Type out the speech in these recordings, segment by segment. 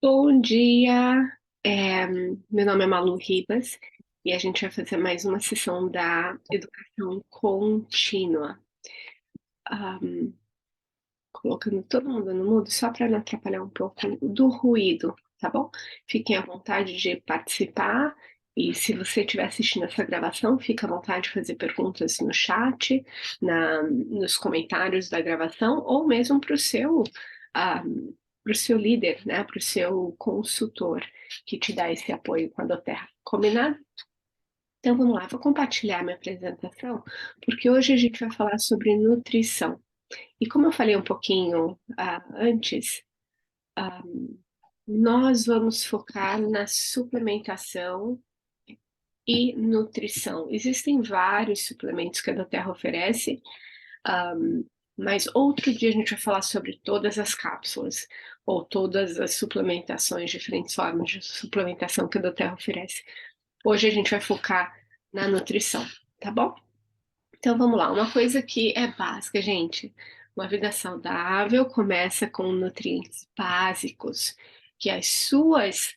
Bom dia, meu nome é Malu Ribas e a gente vai fazer mais uma sessão da educação contínua. Ahm, Colocando todo mundo no mudo só para não atrapalhar um pouco do ruído, tá bom? Fiquem à vontade de participar e se você estiver assistindo essa gravação, fica à vontade de fazer perguntas no chat, nos comentários da gravação ou mesmo para o seu líder, né, para o seu consultor que te dá esse apoio com a Doterra. Combinado? Então vamos lá, vou compartilhar minha apresentação, porque hoje a gente vai falar sobre nutrição. E como eu falei um pouquinho antes, ah, nós vamos focar na suplementação e nutrição. Existem vários suplementos que a Doterra oferece, mas outro dia a gente vai falar sobre todas as cápsulas ou todas as suplementações, diferentes formas de suplementação que a Doterra oferece. Hoje a gente vai focar na nutrição, tá bom? Então vamos lá, uma coisa que é básica, gente. Uma vida saudável começa com nutrientes básicos que as suas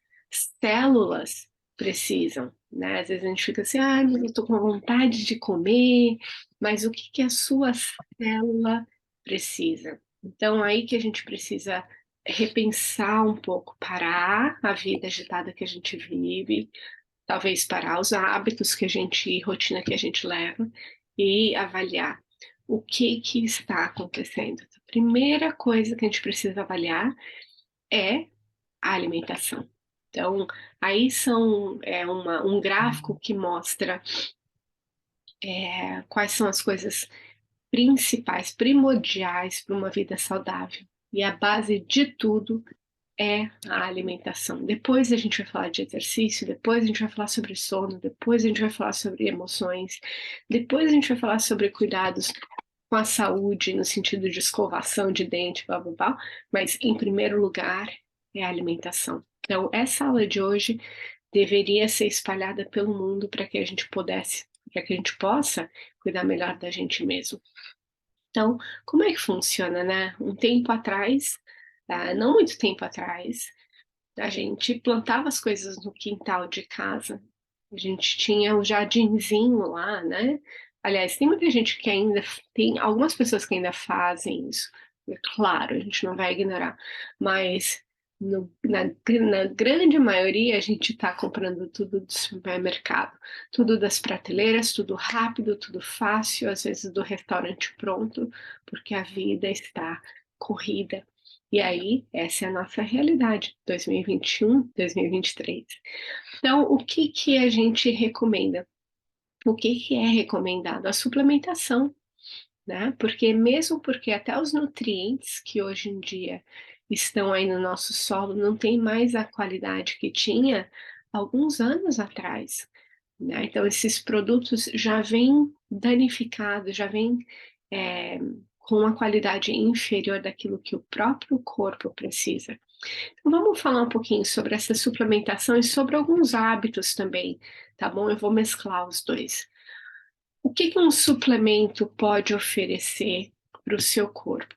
células precisam, né? Às vezes a gente fica assim, ah, mas eu tô com vontade de comer, mas o que que a sua célula precisa? Então aí que a gente precisa repensar um pouco, parar a vida agitada que a gente vive, talvez parar os hábitos que a gente, rotina que a gente leva e avaliar o que que está acontecendo. A primeira coisa que a gente precisa avaliar é a alimentação. Então, aí um gráfico que mostra quais são as coisas principais, primordiais para uma vida saudável. E a base de tudo é a alimentação. Depois a gente vai falar de exercício, depois a gente vai falar sobre sono, depois a gente vai falar sobre emoções, depois a gente vai falar sobre cuidados com a saúde, no sentido de escovação de dente, blá blá blá, mas em primeiro lugar é a alimentação. Então, essa aula de hoje deveria ser espalhada pelo mundo para que a gente possa cuidar melhor da gente mesmo. Então, como é que funciona, né? Um tempo atrás, não muito tempo atrás, a gente plantava as coisas no quintal de casa. A gente tinha um jardinzinho lá, né? Aliás, tem muita gente que ainda tem algumas pessoas que ainda fazem isso. É claro, a gente não vai ignorar, mas na grande maioria a gente está comprando tudo do supermercado, tudo das prateleiras, tudo rápido, tudo fácil, às vezes do restaurante pronto, porque a vida está corrida. E aí, essa é a nossa realidade, 2021, 2023. Então, o que que a gente recomenda? O que que é recomendado? A suplementação, né? Porque até os nutrientes que hoje em dia estão aí no nosso solo não tem mais a qualidade que tinha alguns anos atrás, né? Então, esses produtos já vêm danificados, já vêm é, com uma qualidade inferior daquilo que o próprio corpo precisa. Então, vamos falar um pouquinho sobre essa suplementação e sobre alguns hábitos também, tá bom? Eu vou mesclar os dois. O que que um suplemento pode oferecer para o seu corpo?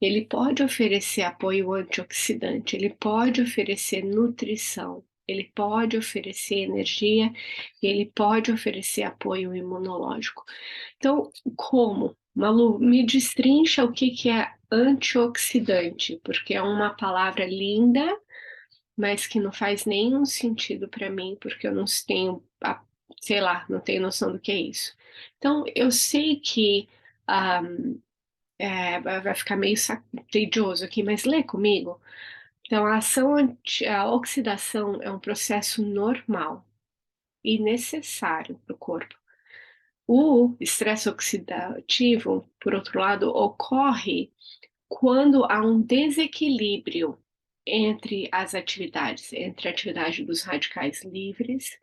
Ele pode oferecer apoio antioxidante, ele pode oferecer nutrição, ele pode oferecer energia, ele pode oferecer apoio imunológico. Então, como? Malu, me destrincha o que que é antioxidante, porque é uma palavra linda, mas que não faz nenhum sentido para mim, porque eu não tenho, sei lá, não tenho noção do que é isso. Então, eu sei que ah, vai ficar meio tedioso aqui, mas lê comigo. Então, a oxidação é um processo normal e necessário para o corpo. O estresse oxidativo, por outro lado, ocorre quando há um desequilíbrio entre a atividade dos radicais livres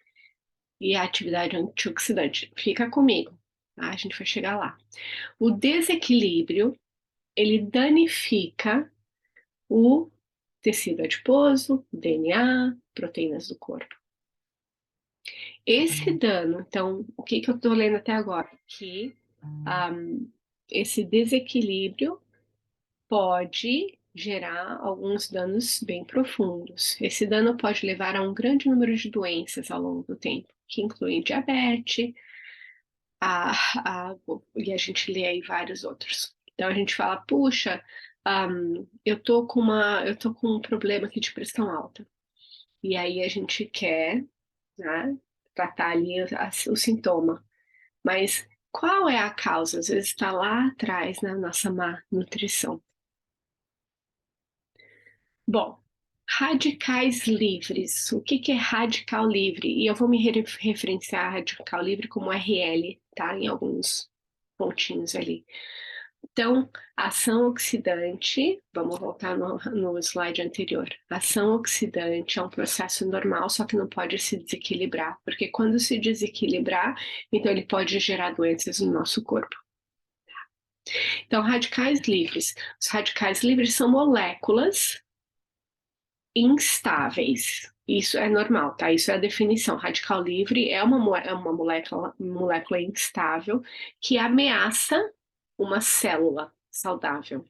e a atividade antioxidante. Fica comigo, tá? A gente vai chegar lá. O desequilíbrio, ele danifica o tecido adiposo, o DNA, proteínas do corpo. Esse dano, então, o que que eu estou lendo até agora? Que esse desequilíbrio pode gerar alguns danos bem profundos. Esse dano pode levar a um grande número de doenças ao longo do tempo, que incluem diabetes, a, e a gente lê aí vários outros. Então a gente fala, puxa, eu tô com um problema aqui de pressão alta. E aí a gente quer, né, tratar ali o sintoma. Mas qual é a causa? Às vezes está lá atrás na nossa má nutrição. Bom, radicais livres. O que que é radical livre? E eu vou me referenciar a radical livre como RL, tá? Em alguns pontinhos ali. Então, ação oxidante, vamos voltar no slide anterior. Ação oxidante é um processo normal, só que não pode se desequilibrar, porque quando se desequilibrar, então ele pode gerar doenças no nosso corpo. Então, radicais livres. Os radicais livres são moléculas instáveis. Isso é normal, tá? Isso é a definição. Radical livre é uma molécula instável que ameaça uma célula saudável.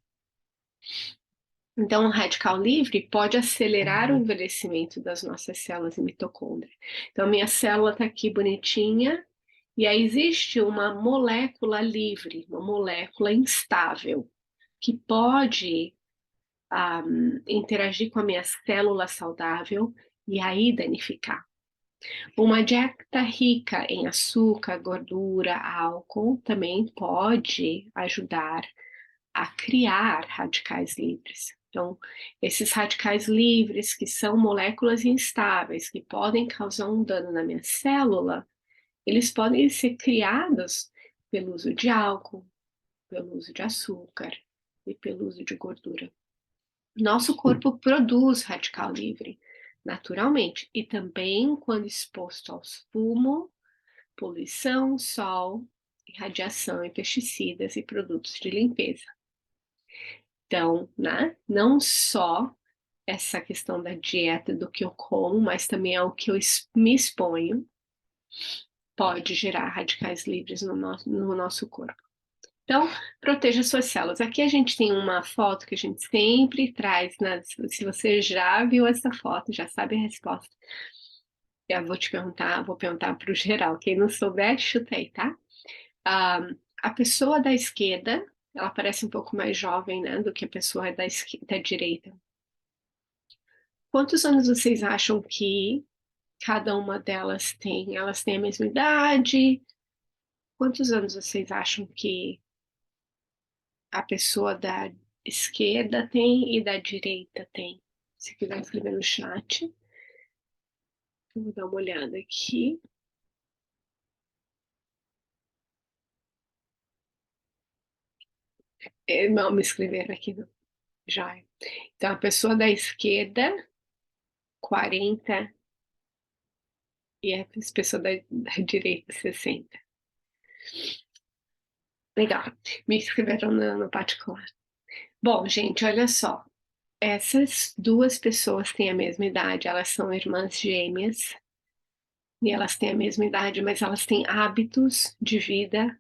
Então, o radical livre pode acelerar o envelhecimento das nossas células e mitocôndrias. Então, minha célula está aqui bonitinha, e aí existe uma molécula livre, uma molécula instável, que pode interagir com a minha célula saudável e aí danificar. Uma dieta rica em açúcar, gordura, álcool também pode ajudar a criar radicais livres. Então, esses radicais livres, que são moléculas instáveis, que podem causar um dano na minha célula, eles podem ser criados pelo uso de álcool, pelo uso de açúcar e pelo uso de gordura. Nosso corpo produz radical livre naturalmente e também quando exposto aos fumos, poluição, sol, radiação e pesticidas e produtos de limpeza. Então, né, não só essa questão da dieta, do que eu como, mas também ao que eu me exponho, pode gerar radicais livres no nosso corpo. Então, proteja suas células. Aqui a gente tem uma foto que a gente sempre traz, se você já viu essa foto, já sabe a resposta. Eu vou perguntar para o geral. Quem não souber, chuta aí, tá? A pessoa da esquerda, ela parece um pouco mais jovem, né, do que a pessoa da direita. Quantos anos vocês acham que cada uma delas tem? Elas têm a mesma idade? Quantos anos vocês acham que a pessoa da esquerda tem e da direita tem? Se quiser escrever no chat, eu vou dar uma olhada aqui. Não, me escreveram aqui, não. Já. Então, a pessoa da esquerda, 40, e a pessoa da direita, 60. Legal. Me escreveram no particular. Bom, gente, olha só. Essas duas pessoas têm a mesma idade, elas são irmãs gêmeas, e elas têm a mesma idade, mas elas têm hábitos de vida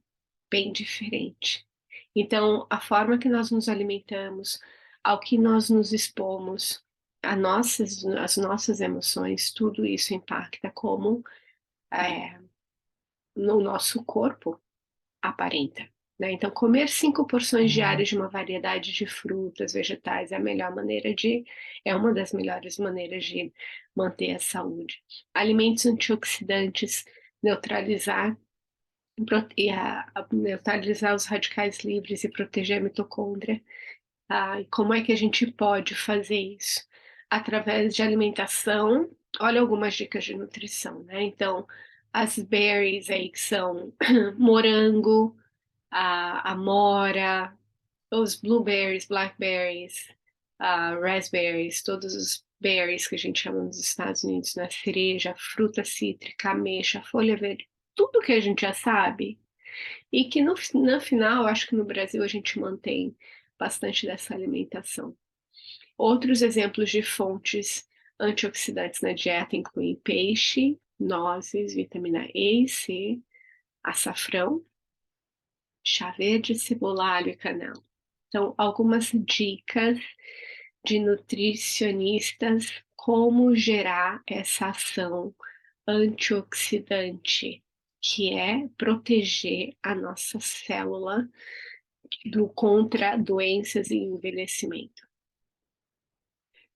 bem diferentes. Então, a forma que nós nos alimentamos, ao que nós nos expomos, as nossas emoções, tudo isso impacta como no nosso corpo aparenta. Né? Então, comer 5 porções diárias de uma variedade de frutas, vegetais, é uma das melhores maneiras de manter a saúde. Alimentos antioxidantes, neutralizar neutralizar os radicais livres e proteger a mitocôndria. E como é que a gente pode fazer isso? Através de alimentação. Olha algumas dicas de nutrição, né? Então, as berries aí que são morango, a amora, os blueberries, blackberries, raspberries, todos os berries que a gente chama nos Estados Unidos, né? Cereja, fruta cítrica, ameixa, folha verde, tudo que a gente já sabe e que no final, acho que no Brasil a gente mantém bastante dessa alimentação. Outros exemplos de fontes antioxidantes na dieta incluem peixe, nozes, vitamina E e C, açafrão, chá verde, cebola, alho e canela. Então, algumas dicas de nutricionistas como gerar essa ação antioxidante, que é proteger a nossa célula contra doenças e envelhecimento.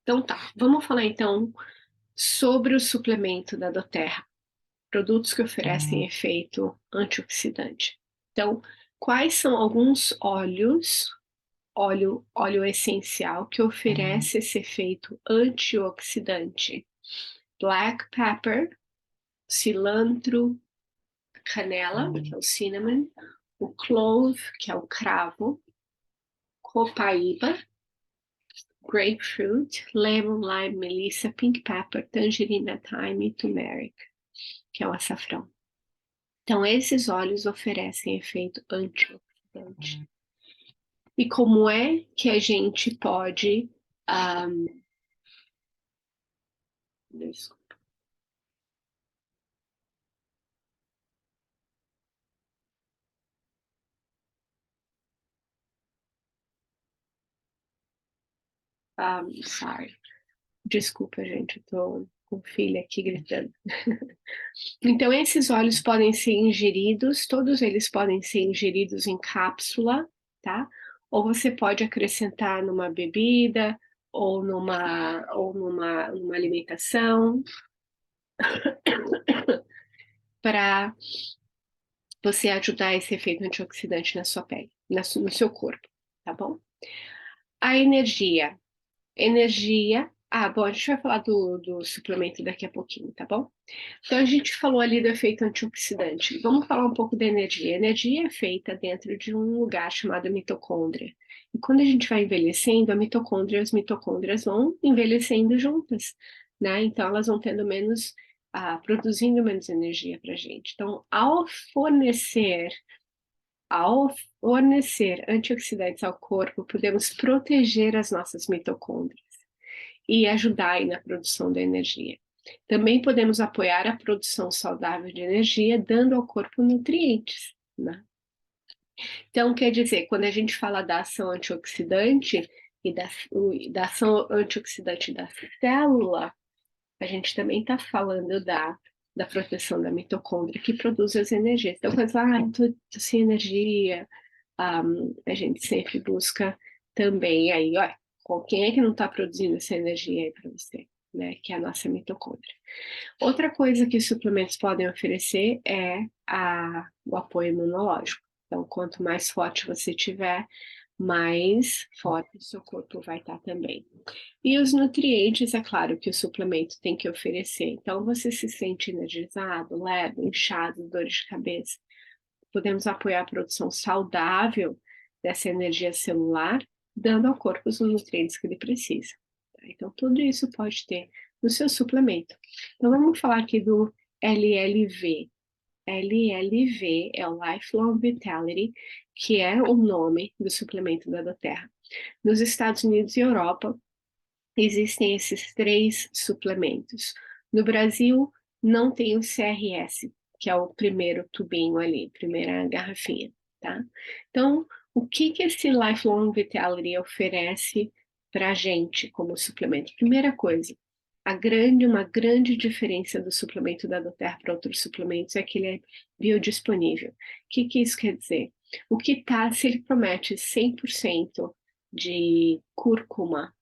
Então tá, vamos falar então sobre o suplemento da doTERRA, produtos que oferecem efeito antioxidante. Então, quais são alguns óleos, óleo essencial que oferece esse efeito antioxidante? Black pepper, cilantro, canela, que é o cinnamon, o clove, que é o cravo, copaíba, grapefruit, lemon, lime, melissa, pink pepper, tangerina, thyme e turmeric, que é o açafrão. Então, esses óleos oferecem efeito antioxidante. E como é que a gente pode... desculpa. Sorry. Desculpa, gente, eu tô com filha aqui gritando. Então, esses óleos podem ser ingeridos, todos eles podem ser ingeridos em cápsula, tá? Ou você pode acrescentar numa bebida, ou numa alimentação, para você ajudar esse efeito antioxidante na sua pele, no seu corpo, tá bom? A energia. Bom, a gente vai falar do suplemento daqui a pouquinho, tá bom? Então, a gente falou ali do efeito antioxidante. Vamos falar um pouco da energia. A energia é feita dentro de um lugar chamado mitocôndria. E quando a gente vai envelhecendo, as mitocôndrias vão envelhecendo juntas, né? Então, elas vão tendo menos, produzindo menos energia para a gente. Então, ao fornecer antioxidantes ao corpo, podemos proteger as nossas mitocôndrias e ajudar aí na produção da energia. Também podemos apoiar a produção saudável de energia, dando ao corpo nutrientes, né? Então, quer dizer, quando a gente fala da ação antioxidante e da ação antioxidante da célula, a gente também está falando da proteção da mitocôndria, que produz as energias. Então, quando fala, tô sem energia, a gente sempre busca também aí, ó, quem é que não está produzindo essa energia aí para você, né? Que é a nossa mitocôndria. Outra coisa que os suplementos podem oferecer é o apoio imunológico. Então, quanto mais forte você tiver, mais forte o seu corpo vai estar também. E os nutrientes, é claro que o suplemento tem que oferecer. Então, você se sente energizado, leve, inchado, dor de cabeça. Podemos apoiar a produção saudável dessa energia celular, dando ao corpo os nutrientes que ele precisa. Então, tudo isso pode ter no seu suplemento. Então, vamos falar aqui do LLV. LLV é o Lifelong Vitality, que é o nome do suplemento da doTERRA. Nos Estados Unidos e Europa, existem esses 3 suplementos. No Brasil, não tem o CRS, que é o primeiro tubinho ali, primeira garrafinha, tá? Então, o que esse Lifelong Vitality oferece para a gente como suplemento? Primeira coisa, uma grande diferença do suplemento da doTERRA para outros suplementos é que ele é biodisponível. O que isso quer dizer? Se ele promete 100% de cúrcuma,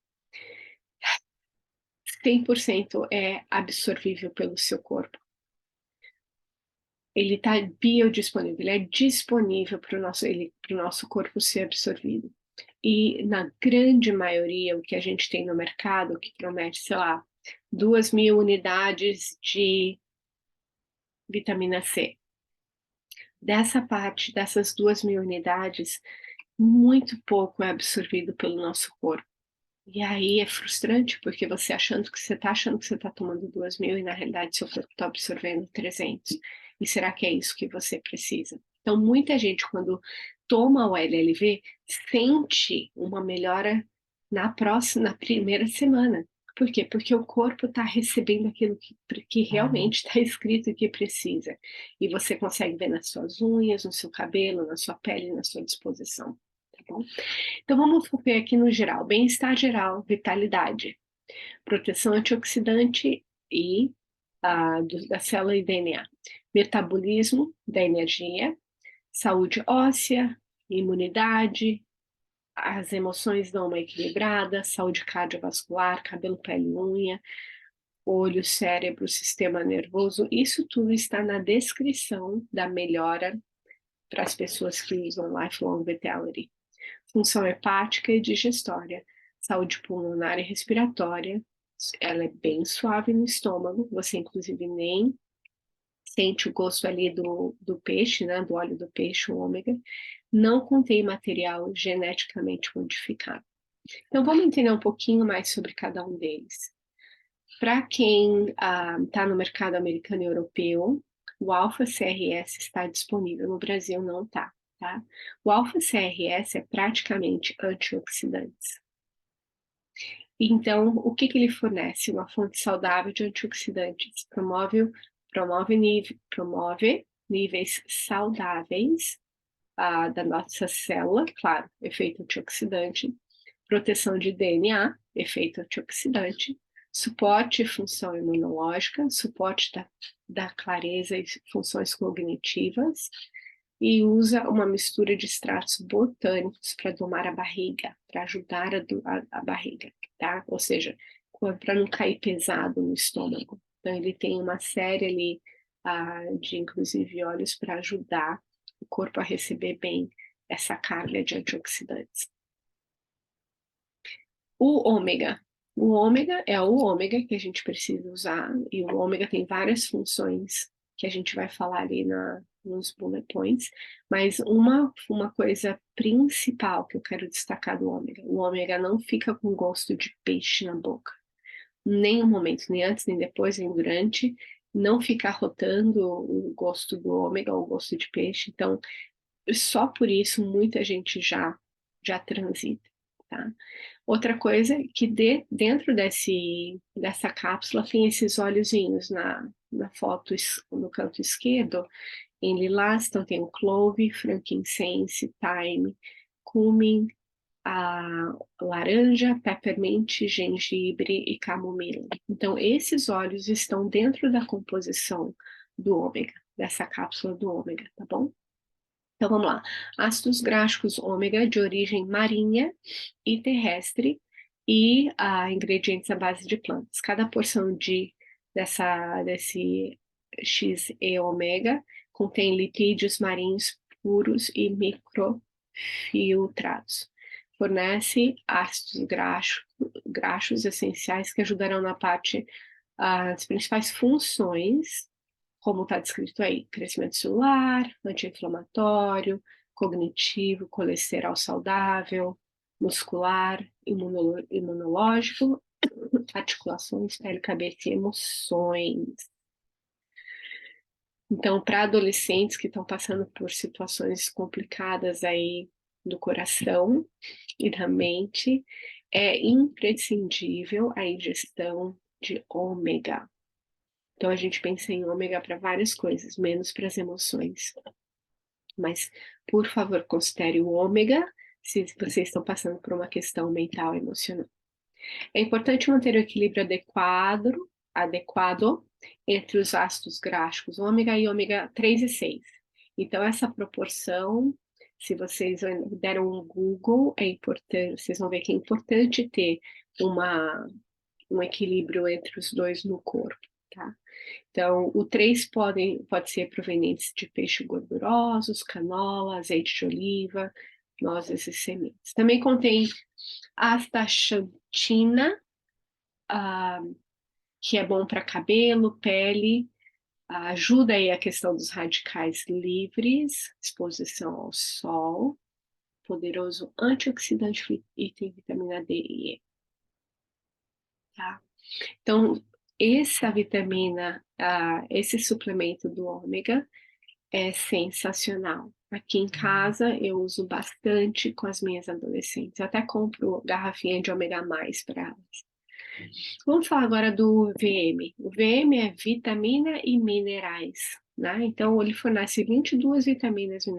100% é absorvível pelo seu corpo. Ele está biodisponível, ele é disponível para o nosso corpo ser absorvido. E na grande maioria, o que a gente tem no mercado, que promete, sei lá, 2.000 unidades de vitamina C. Dessas 2.000 unidades, muito pouco é absorvido pelo nosso corpo. E aí é frustrante, porque você está achando que você está tomando 2.000 e na realidade seu corpo está absorvendo 300. E será que é isso que você precisa? Então, muita gente, quando toma o LLV, sente uma melhora na primeira semana. Por quê? Porque o corpo está recebendo aquilo que realmente está escrito que precisa. E você consegue ver nas suas unhas, no seu cabelo, na sua pele, na sua disposição. tá bom? Então vamos ver aqui no geral, bem-estar geral, vitalidade, proteção antioxidante e da célula e DNA, metabolismo da energia, saúde óssea, imunidade, as emoções dão uma equilibrada, saúde cardiovascular, cabelo, pele e unha, olho, cérebro, sistema nervoso, isso tudo está na descrição da melhora para as pessoas que usam Lifelong Vitality. Função hepática e digestória, saúde pulmonar e respiratória, ela é bem suave no estômago, você inclusive nem sente o gosto ali do peixe, né, do óleo do peixe, o ômega, não contém material geneticamente modificado. Então vamos entender um pouquinho mais sobre cada um deles. Para quem está no mercado americano e europeu, o Alpha-CRS está disponível, no Brasil não está, tá? O Alpha-CRS é praticamente antioxidantes. Então, o que ele fornece? Uma fonte saudável de antioxidantes, promove níveis saudáveis da nossa célula, claro, efeito antioxidante, proteção de DNA, efeito antioxidante, suporte e função imunológica, suporte da clareza e funções cognitivas, e usa uma mistura de extratos botânicos para domar a barriga, para ajudar a barriga, tá? Ou seja, para não cair pesado no estômago. Então, ele tem uma série ali de, inclusive, óleos para ajudar o corpo a receber bem essa carga de antioxidantes. O ômega. O ômega é o ômega que a gente precisa usar, e o ômega tem várias funções que a gente vai falar ali nos bullet points, mas uma coisa principal que eu quero destacar do ômega: o ômega não fica com gosto de peixe na boca, em nenhum momento, nem antes, nem depois, nem durante, não fica rotando o gosto do ômega ou o gosto de peixe, então só por isso muita gente já transita, tá? Outra coisa é que dentro dessa cápsula tem esses óleozinhos na foto no canto esquerdo, em lilás, então tem o clove, frankincense, thyme, cumin, a laranja, peppermint, gengibre e camomila. Então esses óleos estão dentro da composição do ômega, dessa cápsula do ômega, tá bom? Então vamos lá. Ácidos graxos ômega de origem marinha e terrestre e ingredientes à base de plantas. Cada porção desse XE ômega contém lipídios marinhos puros e microfiltrados. Fornece ácidos graxos essenciais que ajudarão na parte as principais funções, como está descrito aí: crescimento celular, anti-inflamatório, cognitivo, colesterol saudável, muscular, imunológico, articulações, pele, cabeça e emoções. Então, para adolescentes que estão passando por situações complicadas aí do coração e da mente, é imprescindível a ingestão de ômega. Então, a gente pensa em ômega para várias coisas, menos para as emoções. Mas, por favor, considere o ômega se vocês estão passando por uma questão mental e emocional. É importante manter o equilíbrio adequado entre os ácidos graxos ômega e ômega 3 e 6. Então, essa proporção, se vocês deram um Google, é importante, vocês vão ver que é importante ter um equilíbrio entre os dois no corpo, tá? Então, o 3 pode ser proveniente de peixe gordurosos, canola, azeite de oliva, nozes e sementes. Também contém astaxantina, que é bom para cabelo, pele, ajuda aí a questão dos radicais livres, exposição ao sol, poderoso antioxidante e tem vitamina D e E. Tá? Então, essa vitamina, esse suplemento do ômega é sensacional. Aqui em casa eu uso bastante com as minhas adolescentes. Eu até compro garrafinha de ômega mais para elas. Vamos falar agora do VM. O VM é vitamina e minerais, né? Então ele fornece 22 vitaminas e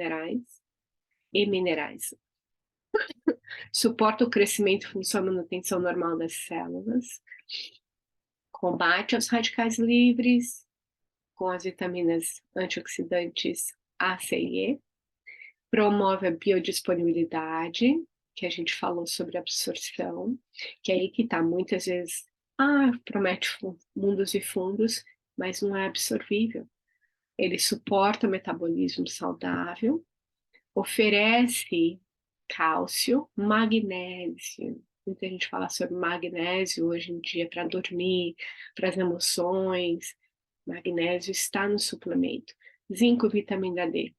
minerais. suporta o crescimento, função e manutenção normal das células, combate aos radicais livres com as vitaminas antioxidantes A, C e E, promove a biodisponibilidade, que a gente falou sobre absorção, que é aí que está muitas vezes, promete mundos e fundos, mas não é absorvível. Ele suporta o metabolismo saudável, oferece cálcio, magnésio. Muita gente fala sobre magnésio hoje em dia para dormir, para as emoções. Magnésio está no suplemento. Zinco, vitamina D.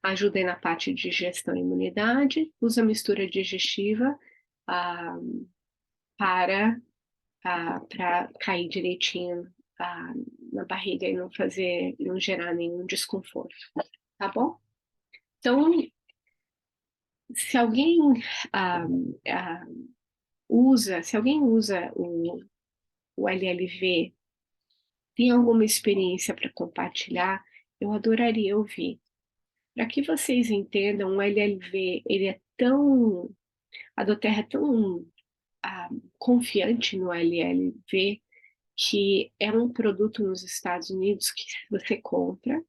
Ajuda na parte de digestão e imunidade. Usa mistura digestiva ah, para cair direitinho na barriga e não gerar nenhum desconforto. Tá bom? Então, se alguém usa o LLV, tem alguma experiência para compartilhar, eu adoraria ouvir. Para que vocês entendam, o LLV, a doTERRA é tão confiante no LLV, que é um produto nos Estados Unidos que você compra,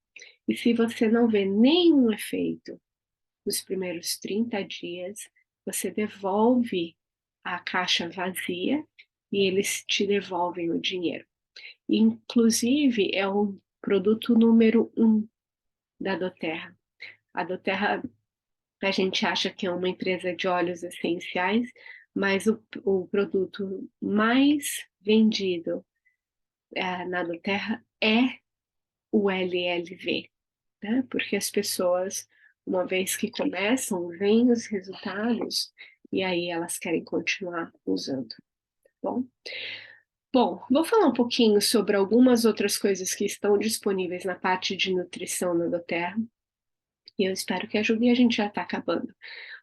e se você não vê nenhum efeito nos primeiros 30 dias, você devolve a caixa vazia e eles te devolvem o dinheiro. Inclusive, é o produto número 1 da doTERRA. A doTERRA, a gente acha que é uma empresa de óleos essenciais, mas o produto mais vendido na doTERRA é o LLV, né? Porque as pessoas, uma vez que começam, veem os resultados e aí elas querem continuar usando, tá bom? Bom, vou falar um pouquinho sobre algumas outras coisas que estão disponíveis na parte de nutrição na doTERRA e eu espero que ajude, e a gente já está acabando.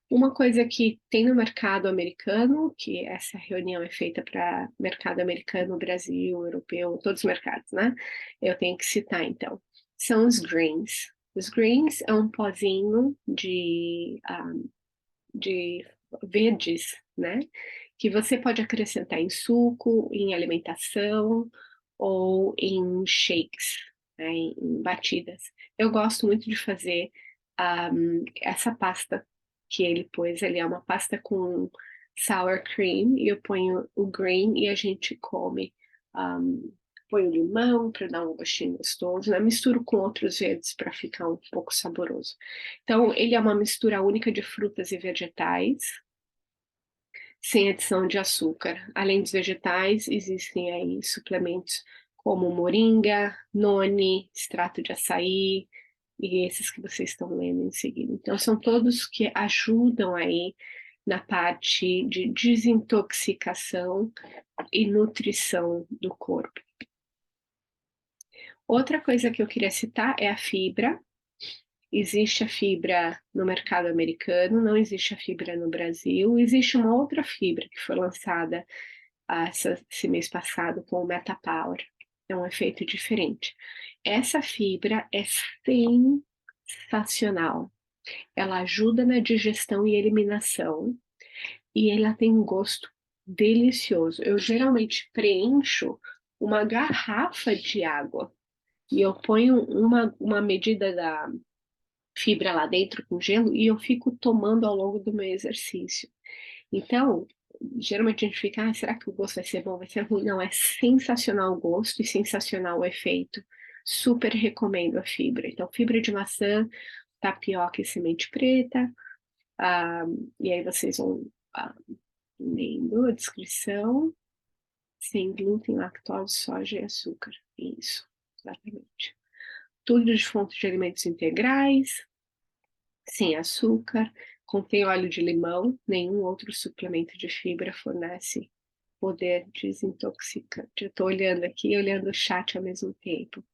Uma coisa que tem no mercado americano, que essa reunião é feita para mercado americano, Brasil, europeu, todos os mercados, né? Eu tenho que citar, então, são os greens. Os greens é um pozinho de verdes, né? Que você pode acrescentar em suco, em alimentação ou em shakes, né? Em batidas. Eu gosto muito de fazer essa pasta que ele pôs ali, é uma pasta com sour cream, e eu ponho o green e a gente come. Põe o limão para dar um gostinho gostoso, né? Misturo com outros verdes para ficar um pouco saboroso. Então, ele é uma mistura única de frutas e vegetais, sem adição de açúcar. Além dos vegetais, existem aí suplementos como moringa, noni, extrato de açaí, e esses que vocês estão lendo em seguida. Então, são todos que ajudam aí na parte de desintoxicação e nutrição do corpo. Outra coisa que eu queria citar é a fibra. Existe a fibra no mercado americano, não existe a fibra no Brasil. Existe uma outra fibra que foi lançada esse mês passado com o MetaPower. É um efeito diferente. Essa fibra é sensacional. Ela ajuda na digestão e eliminação e ela tem um gosto delicioso. Eu geralmente preencho uma garrafa de água e eu ponho uma medida da fibra lá dentro com gelo e eu fico tomando ao longo do meu exercício. Então, geralmente a gente fica, será que o gosto vai ser bom, vai ser ruim? Não, é sensacional o gosto e sensacional o efeito. Super recomendo a fibra. Então, fibra de maçã, tapioca e semente preta. E aí vocês vão lendo a descrição. Sem glúten, lactose, soja e açúcar. Isso, exatamente. Tudo de fonte de alimentos integrais, sem açúcar, contém óleo de limão, nenhum outro suplemento de fibra fornece poder desintoxicante. Eu estou olhando aqui e olhando o chat ao mesmo tempo.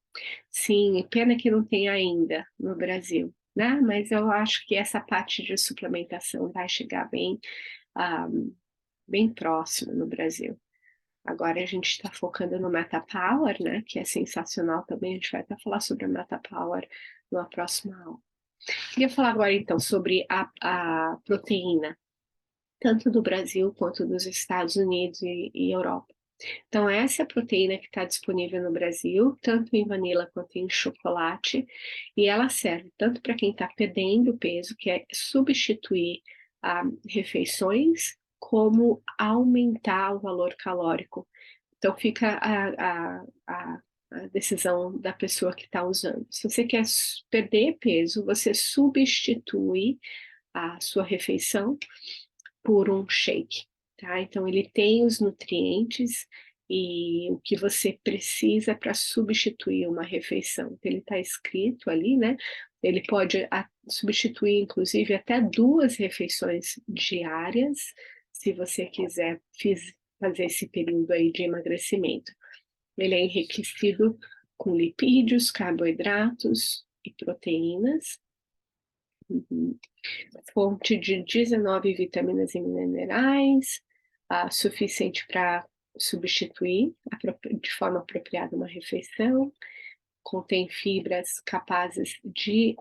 Sim, pena que não tem ainda no Brasil, né? Mas eu acho que essa parte de suplementação vai chegar bem próximo no Brasil. Agora a gente está focando no MetaPower, né? Que é sensacional também. A gente vai até falar sobre o MetaPower na próxima aula. Queria falar agora, então, sobre a proteína, tanto do Brasil quanto dos Estados Unidos e Europa. Então, essa é a proteína que está disponível no Brasil, tanto em vanila quanto em chocolate, e ela serve tanto para quem está perdendo peso, que é substituir refeições, como aumentar o valor calórico. Então, fica a decisão da pessoa que está usando. Se você quer perder peso, você substitui a sua refeição por um shake, tá? Então ele tem os nutrientes e o que você precisa para substituir uma refeição. Então, ele está escrito ali, né? Ele pode substituir, inclusive, até 2 refeições diárias, se você quiser fazer esse período aí de emagrecimento. Ele é enriquecido com lipídios, carboidratos e proteínas. Fonte de 19 vitaminas e minerais, suficiente para substituir de forma apropriada uma refeição. Contém fibras capazes de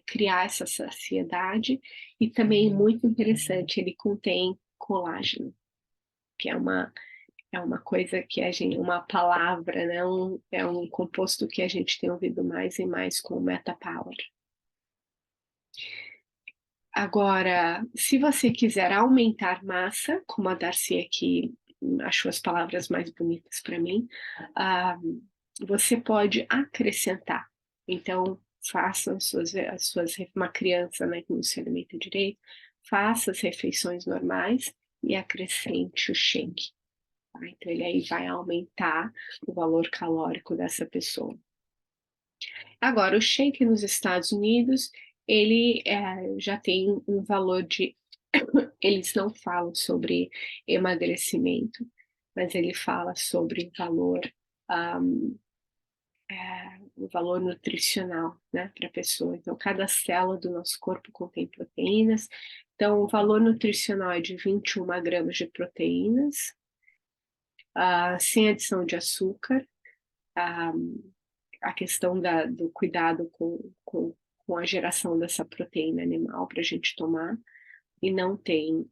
criar essa saciedade. E também, muito interessante, ele contém colágeno, que é uma coisa que a gente, uma palavra, né? É um composto que a gente tem ouvido mais e mais com o MetaPower. Agora, se você quiser aumentar massa, como a Darcy aqui achou as palavras mais bonitas para mim, você pode acrescentar. Então, faça uma criança, né, que não se alimenta direito, faça as refeições normais e acrescente o shake. Tá? Então, ele aí vai aumentar o valor calórico dessa pessoa. Agora, o shake nos Estados Unidos, ele já tem um valor de... Eles não falam sobre emagrecimento, mas ele fala sobre o valor nutricional, né, para a pessoa. Então, cada célula do nosso corpo contém proteínas. Então, o valor nutricional é de 21 gramas de proteínas, sem adição de açúcar. A questão do cuidado com a geração dessa proteína animal para a gente tomar, e não tem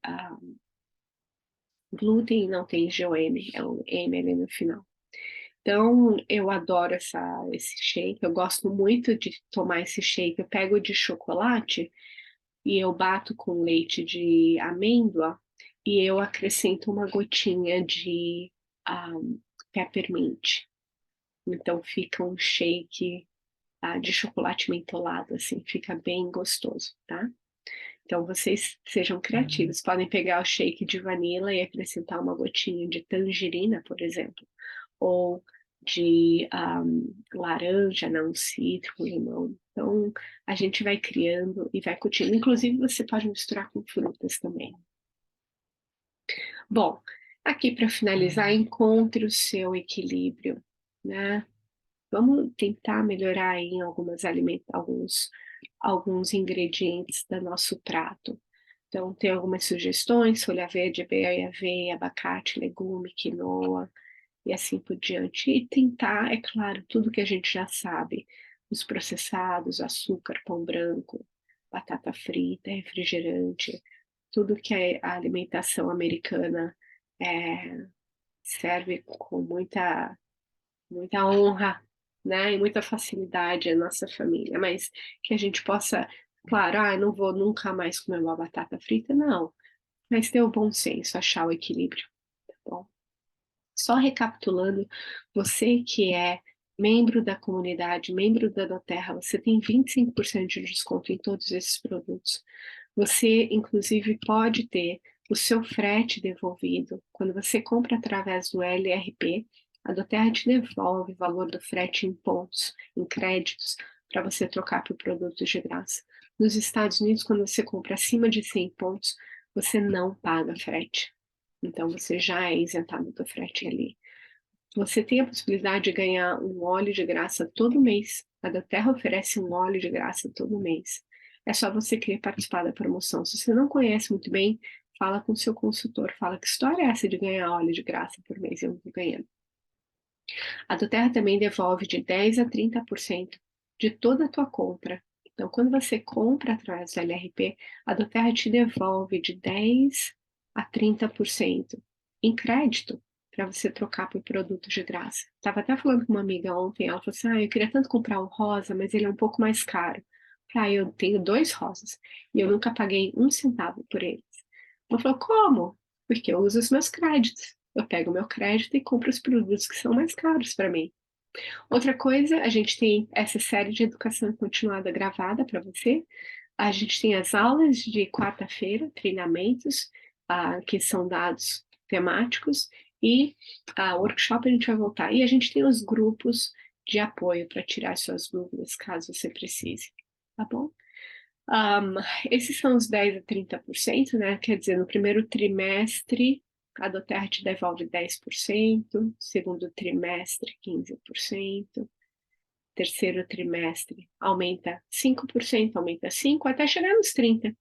glúten e não tem GOM, é um M ali no final. Então, eu adoro esse shake, eu gosto muito de tomar esse shake. Eu pego de chocolate e eu bato com leite de amêndoa e eu acrescento uma gotinha de peppermint. Então, fica um shake de chocolate mentolado, assim, fica bem gostoso, tá? Então, vocês sejam criativos. Podem pegar o shake de vanila e acrescentar uma gotinha de tangerina, por exemplo, ou de laranja, não, cítrico, limão. Então, a gente vai criando e vai curtindo. Inclusive, você pode misturar com frutas também. Bom, aqui para finalizar, encontre o seu equilíbrio, né? Vamos tentar melhorar em alguns ingredientes do nosso prato. Então, tem algumas sugestões: folha verde, aveia, abacate, legume, quinoa e assim por diante. E tentar, é claro, tudo que a gente já sabe: os processados, açúcar, pão branco, batata frita, refrigerante, tudo que a alimentação americana serve com muita honra, né, e muita facilidade à nossa família, mas que a gente possa, claro, não vou nunca mais comer uma batata frita, não, mas ter o bom senso, achar o equilíbrio, tá bom? Só recapitulando, você que é membro da comunidade, membro da Doterra, você tem 25% de desconto em todos esses produtos. Você, inclusive, pode ter o seu frete devolvido. Quando você compra através do LRP, a Doterra te devolve o valor do frete em pontos, em créditos, para você trocar por produtos de graça. Nos Estados Unidos, quando você compra acima de 100 pontos, você não paga frete. Então, você já é isentado do frete ali. Você tem a possibilidade de ganhar um óleo de graça todo mês. A Doterra oferece um óleo de graça todo mês. É só você querer participar da promoção. Se você não conhece muito bem, fala com o seu consultor. Fala: que história é essa de ganhar óleo de graça por mês? Eu não estou ganhando. A Doterra também devolve de 10% a 30% de toda a tua compra Então, quando você compra através do LRP, a doTERRA te devolve de 10 a 30% em crédito para você trocar por produto de graça. Estava até falando com uma amiga ontem, ela falou assim: eu queria tanto comprar um rosa, mas ele é um pouco mais caro. Eu tenho 2 rosas e eu nunca paguei um centavo por eles. Ela falou: como? Porque eu uso os meus créditos. Eu pego o meu crédito e compro os produtos que são mais caros para mim. Outra coisa, a gente tem essa série de educação continuada gravada para você. A gente tem as aulas de quarta-feira, treinamentos, que são dados temáticos, e a workshop a gente vai voltar. E a gente tem os grupos de apoio para tirar suas dúvidas, caso você precise, tá bom? Um, Esses são os 10 a 30%, né? Quer dizer, no primeiro trimestre, a doTERRA te devolve 10%, segundo trimestre, 15%, terceiro trimestre aumenta 5%, aumenta 5%, até chegar nos 30%.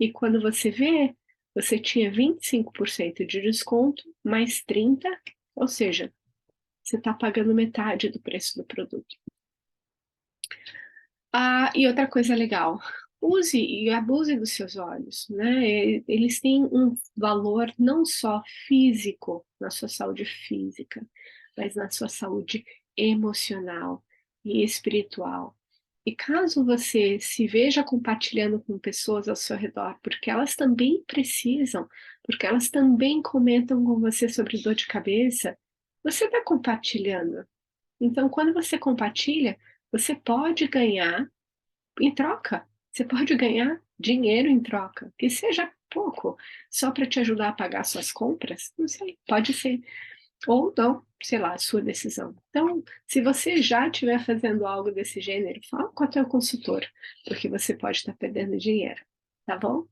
E quando você vê, você tinha 25% de desconto, mais 30%, ou seja, você está pagando metade do preço do produto. E outra coisa legal, use e abuse dos seus olhos, né? Eles têm um valor não só físico, na sua saúde física, mas na sua saúde emocional e espiritual. E caso você se veja compartilhando com pessoas ao seu redor, porque elas também precisam, porque elas também comentam com você sobre dor de cabeça, você está compartilhando. Então, quando você compartilha, você pode ganhar em troca. Você pode ganhar dinheiro em troca, que seja pouco, só para te ajudar a pagar suas compras. Não sei, pode ser. Ou não, sei lá, a sua decisão. Então, se você já estiver fazendo algo desse gênero, fala com o teu consultor, porque você pode estar perdendo dinheiro, tá bom?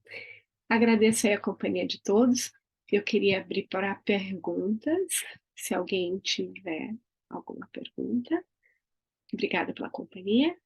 Agradeço aí a companhia de todos. Eu queria abrir para perguntas, se alguém tiver alguma pergunta. Obrigada pela companhia.